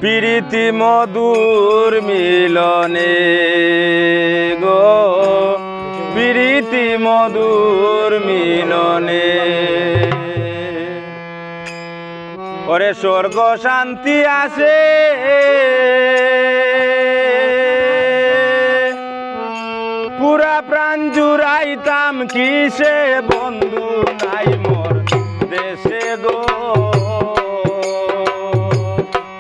প্রীতি মধুর মিলনে গো প্রীতি মধুর মিলনে ওরে স্বর্গ শান্তি আসে পুরা প্রাণ জুড়াইতাম কিসে বন্ধু নাই মোর দেশে গো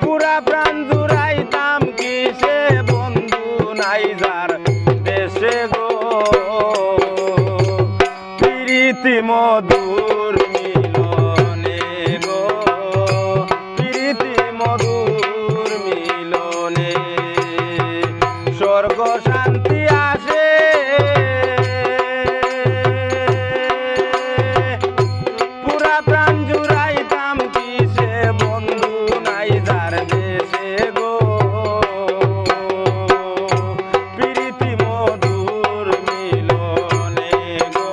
পুরা প্রাণ জুড়াইতাম কিসে বন্ধু নাই যার দেশে গো প্রীতি মধুর মিলনে গো প্রীতি মধুর মিলনে স্বর্গ শান্তি আসে পুরা প্রাণ জুড়াইতাম কিসে বন্ধু নাই যার দেশে গো প্রীতি মধুর মিলনে গো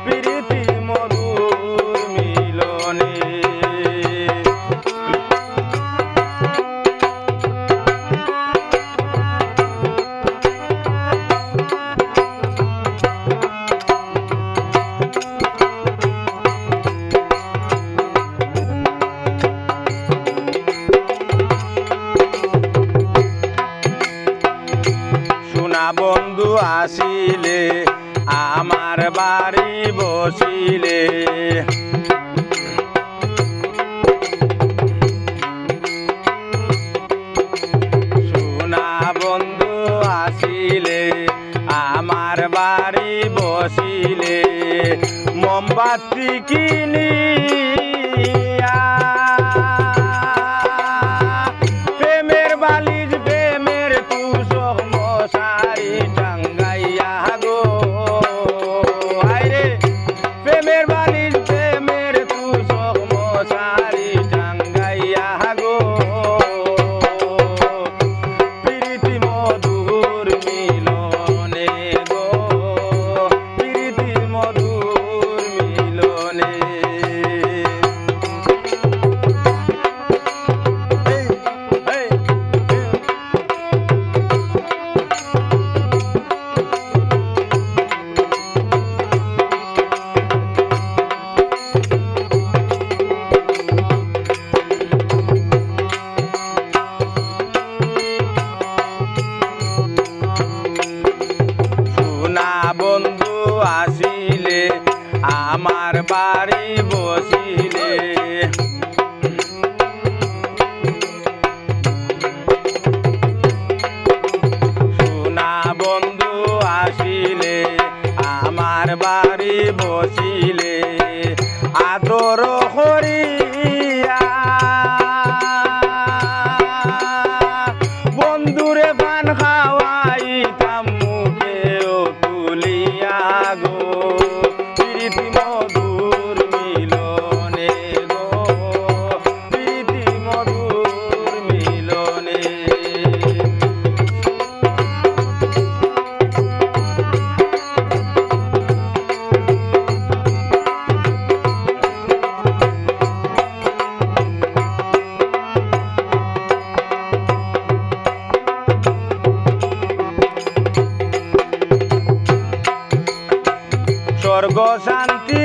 প্রীতি মধুর মিলনে বন্ধু আসিলে আমার বাড়ি বসিলে সোনা বন্ধু আসিলে আমার বাড়ি বসিলে মোমবাতি কিনি প্রেমের বালিশ প্রেমের তুষক মশারি টাঙ্গাইয়া গো আরে প্রেমের বালিশ প্রেমের তুষক মশারি টাঙ্গাইয়া গো প্রীতি মধুর মিলনে গো প্রীতি মধুর মিলনে বন্ধু আসিলে আমার বাড়ি বসিলে সোনা বন্ধু আসিলে আমার বাড়ি বসিলে আদর করিয়া বন্ধুরে পান খাওয়াইতাম গো প্রীতি মধুর মিলনে গো প্রীতি মধুর মিলনে স্বর্গ শান্তি